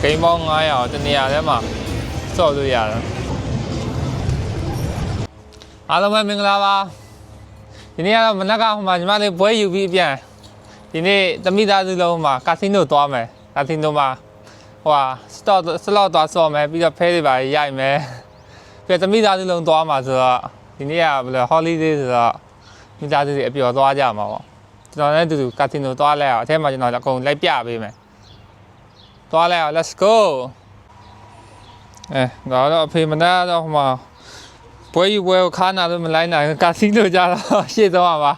ဂိမ်းပေါင်း900တနေရာထဲမှာစော့လို့ရတယ်အားလုံးပဲမင်္ဂလာပါဒီနေ့ကတော့မနက်ကဟိုမှာညီမလေးပွဲယူပြီးပြန်ဒီနေ့သမီးသားစုလုံးမှာကာစီနိုသွားမယ်ကာစီနိုမှာဟိုဟာစလော့သွားစော့မယ်ပြီးတော့ဖဲတွေပါရိုက်မယ်ပြီးတော့သမီးသားစုလုံးသွားမှာဆိုတော့ဒီနေ့ကဘယ်လို holiday ဆိုတော့မိသားစုတွေအပျော်သွားကြမှာပေါ့ကျွန်တော်လည်းအတူတူကာစီနိုသွားလိုက်အောင်အထက်မှာကျွန်တော်အကုန်လိုက်ပြပေးမယ်သွားလိုက်အောင် let's go ဒါတော့အဖေမနာတော့ဟိုမှာပွဲယူပွဲကိုခါနာလို့မလိုက်နိုင်ကာစီနိုကြတော့ရှေ့သွားပါ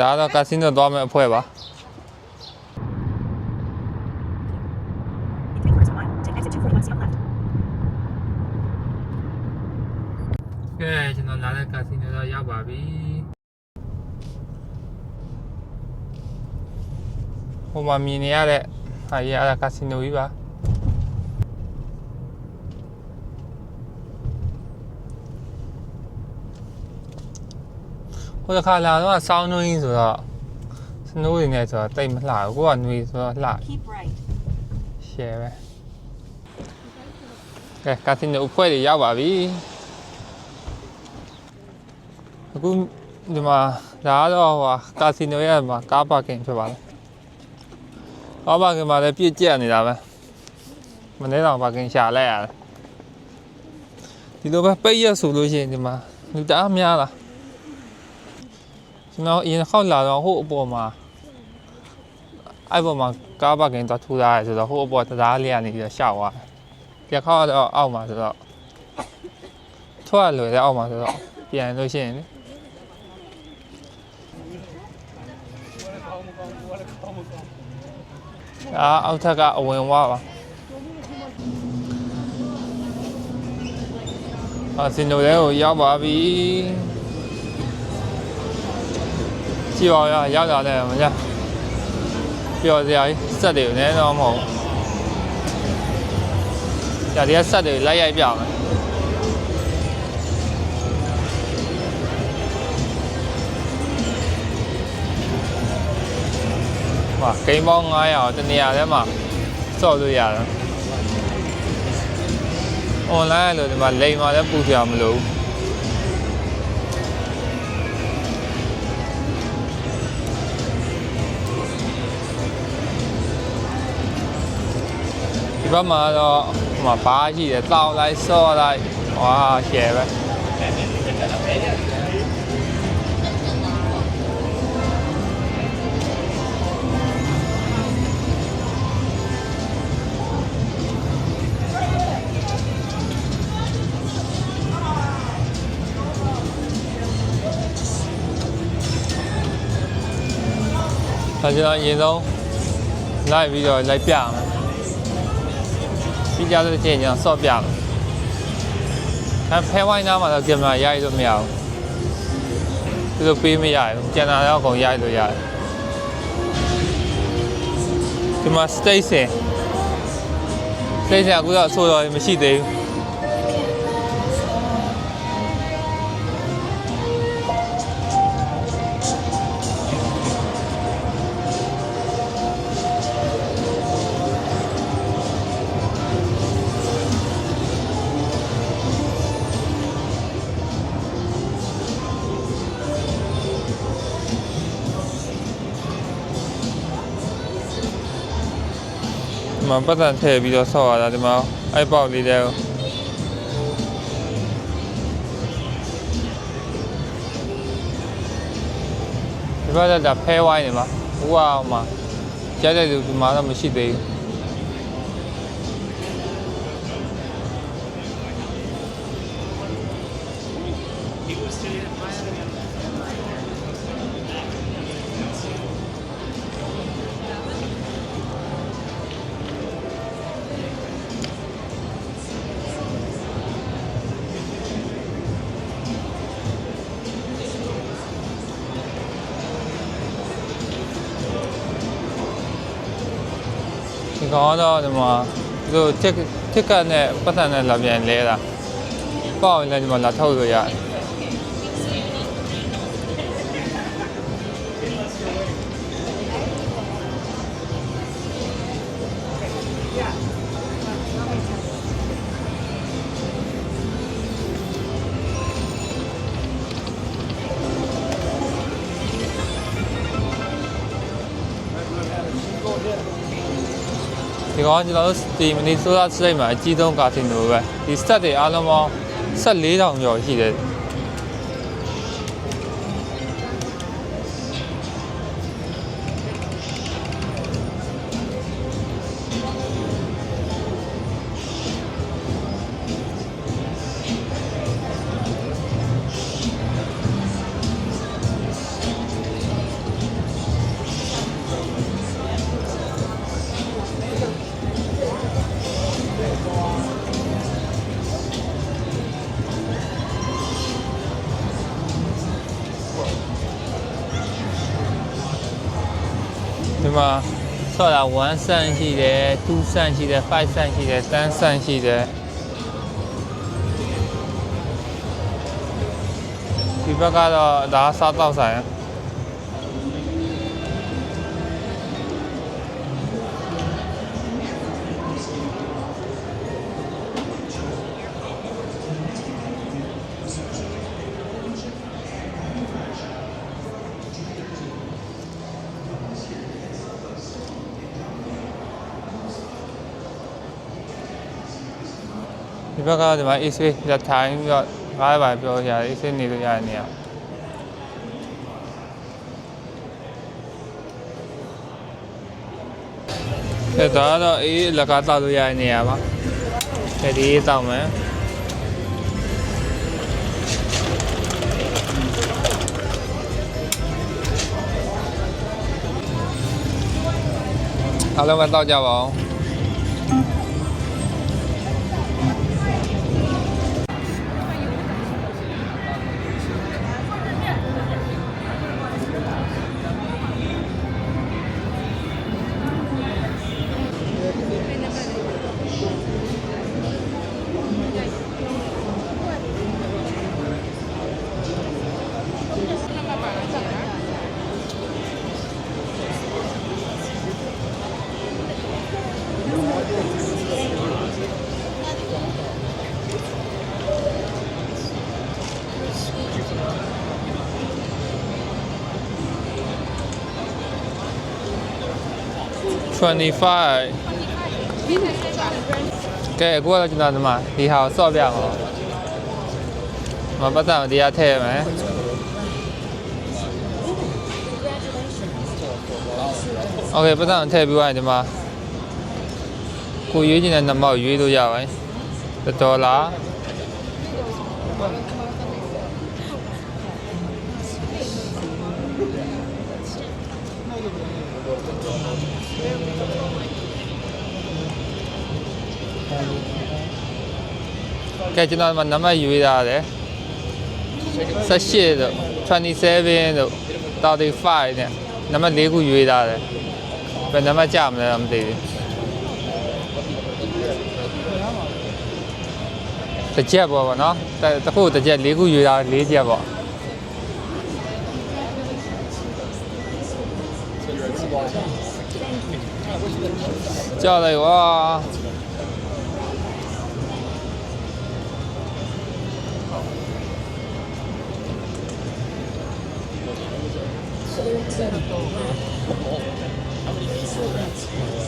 ဒါတော့ကာစီနိုသွားမယ်အဖွဲ့ပါကဲကျွန်တော်လာတဲ့ကာစီနိုတော့ရောက်ပါပြီဟိုမှာမြင်နေရတဲ့ဟာရတဲ့ကာစီနိုကြီးပါဟိုတစ်ခါလာတော့ဆောင်းနှွေးဆိုတော့စနိုးတွေနဲ့ဆိုတော့တိတ်မလှဘူးကိုကနှွေးဆိုတော့လှရှယ်ပဲကဲကာစီနိုအဖွဲ့တွေရောက်ပါပြီအခုဒီမှာဒါကတော့ဟိုကာစီနိုရဲ့မှာကားပါကင်ဖြစ်ပါလားကားပါကင်မှာလည်းပြည့်ကျက်နေတာပဲမနေ့တော့ပါကင်ရှာလိုက်ရတယ်ဒီလိုပဲပိတ်ရဆိုလို့ရှိရင်ဒီမှာလူတအားများလားကျွန်တော်အရင်ခေါက်လာတော့ဟိုအပေါ်မှာအဲ့ပေါ်မှာကားပါကင်တော့ထူထားရဆိုတော့ဟိုအပေါ်တရားလေးကနေပြီးတော့ရှောက်သွားတယ်ခေါက်တော့အောက်မှာဆိုတော့ထွက်လွယ်တဲ့အောက်မှာဆိုတော့ပြန်လို့ရှိရင်လေအောက်ထက်ကအဝင်ဝါပါစင်တို့လည်းကိုရောက်ပါပြီကြည့်ပါဦးရောက်လာတယ်မကြပြောစရာကြီးစက်တွေကိုလည်းတော့မဟုတ်ဒါတွေကစက်တွေလိုက်ရိုက်ပြမယ်ဟာဂိမ်းပေါင်း900တနေရာထဲမှာစော့လို့ရတယ် online လို့ဒီမှာလိမ်မှာလည်းပူပြမလို့ဒီဘက်မှာတော့ဟိုမှာဘားရှိတယ်တောက်လိုက်စော့လိုက်ဝါရှယ်ပဲဒါကြောင့်အရင်ဆုံးလိုက်ပြီးတော့လိုက်ပြမယ်ပြီးကြလို့ချင်းကျွန်တော်စော့ပြမယ်ဖဲဝိုင်းနားမှာတော့ကင်မရာရိုက်လို့မရဘူးသူတို့ပေးမရဘူးကျန်တာတော့အကုန်ရိုက်လို့ရတယ်ဒီမှာ station အခုတော့ဆိုတော့မရှိသေးဘူးဒီမှာပတ်သက်ထည့်ပြီးတော့ဆော့ရတာဒီမှာအဲ့ပေါက်လေးတဲ့ဒီဘက်ကဖဲဝိုင်းနေမှာဟိုကမှာကျတဲ့လူဒီမှာတော့မရှိသေးဘူးဒီကောင်တော့ဒီမှာသူတစ်ကတ်နဲ့ပတ်သက်နဲ့လာပြန်လဲတာပေါ့လည်းဒီမှာလာထုတ်လို့ရတယ် ဒီကောင်ကျွန်တော်တို့ဒီမနီဆိုးသားစိတ်မှာအကြီးဆုံးကာစီနိုပဲဒီစတက်တွေအားလုံးပေါင်း14,000ကျော်ရှိတယ်ဒီမှာဆော့တာ1 cent ရှိတယ်2 cent ရှိတယ်5 cent ရှိတယ်10 cent ရှိတယ်ဒီဘက်ကတော့ဒါစားတော့ဆိုင်ဒီဘက်ကဒီမှာ AC လက်ထိုင်ပြီးတော့ငားပါပြောရတယ် AC နေလို့ရတဲ့နေရာအဲဒါတော့အေးလက်ကတောက်လို့ရတဲ့နေရာပါဒီတောက်မယ်အားလုံးကတောက်ကြပါအောင်25ကဲအခုကတော့ကျွန်တော်ဒီမှာဒီဟာကိုဆော့ပြအောင်မပတ်သက်တရားထည့်မယ်โอเคပတ်သက်ထည့်ပြီးသွားရင်ဒီမှာကိုရွေးချင်တဲ့နံပါတ်ရွေးလို့ရပါတယ်$ကဲကျွန်တော်နံပါတ်ရွေးထားတယ်18တို့27တို့35နဲ့နံပါတ်4ခုရွေးထားတယ်ဘယ်နံပါတ်ကြမလဲတော့မသိဘူးတစ်ချက်ပေါ့နော်တစ်ခုတစ်ချက်4ခုရွေးထား4ချက်ပေါ့ကြောက်လိုက်ဝါ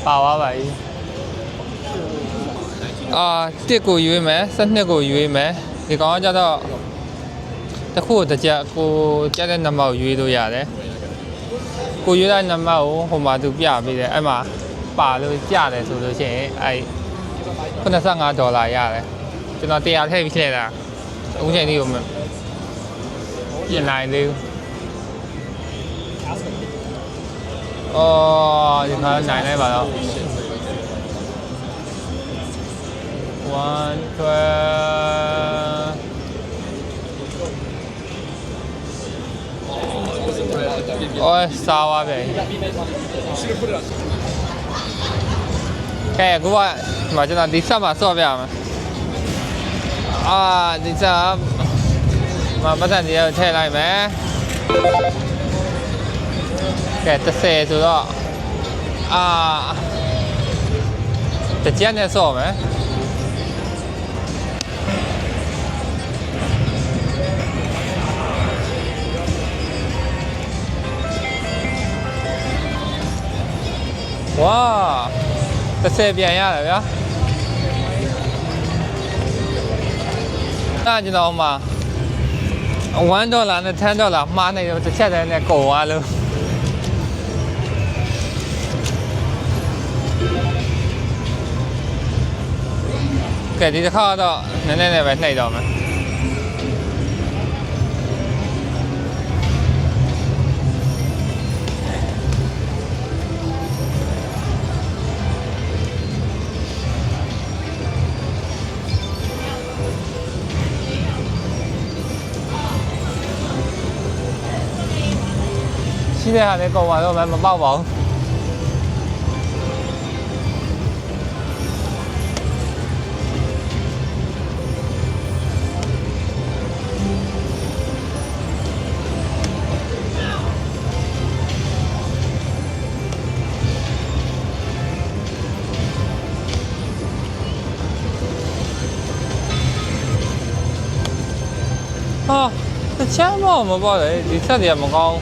ပါသွားပါပြီတစ်ကိုရွေးမယ်12ကိုရွေးမယ်ဒီကောင်ကကြတော့တစ်ခုတစ်ချက်ကိုကြက်တဲ့နံပါတ်ကိုရွေးလို့ရတယ်ကိုရွေးတဲ့နံပါတ်ကိုဟိုမှာသူပြပေးတယ်အဲ့မှာပါလို့ကြတယ်ဆိုလို့ရှိရင်အဲ့$85ရတယ်ကျွန်တော်100ထည့်ပြီးထည့်တာအခုချိန်လေးကိုပြင်နိုင်သေးဘူးဒီမှာနိုင်လိုက်ပါတော့စားပါပဲကဲအခုကဒီမှာကျွန်တော်ဒီဆက်မှာဆော့ပြရမယ်ဒီဆက်မှာပတ်သက်နေရထည့်လိုက်မယ်ကဲ30ဆိုတော့တစ်ချက်နဲ့ဆော့မယ်က ဝါ30ပြန်ရတယ်ဗျာအဲ့ကျွန်တော်မှာ$1နဲ့$10မှားနေတော့တစ်ချက်တည်းနဲ့ကုန်သွားလို့ကဲဒီတစ်ခါတော့နည်းနည်းနဲ့ပဲနှိပ်တော့မယ်ရှိတဲ့ဟာလည်းကုန်သွားတော့မပေါက်ပါဘူးဟာတချမ်းတော့မပေါ့လေဒီဆက်တွေကမကောင်း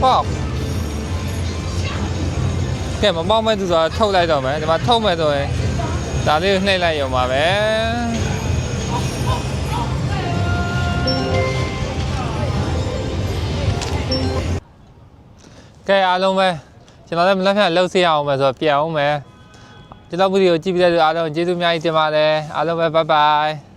ပေါ့ကဲမပေါက်မဲ့သူဆိုတော့ထုတ်လိုက်တော့မယ်ဒီမှာထုတ်မဲ့ဆိုရင်ဒါလေးကိုနှိပ်လိုက်ရုံပါပဲကဲအားလုံးပဲကျွန်တော်လည်းမလက်ဖြတ်လှုပ်စေးအောင်ပဲဆိုတော့ပြန်အောင်မယ်ကျွန်တော်ဗီဒီယိုကြည့်ပြီးတဲ့အားလုံးကျေးဇူးအများကြီးတင်ပါတယ်အားလုံးပဲဘိုင်ဘိုင်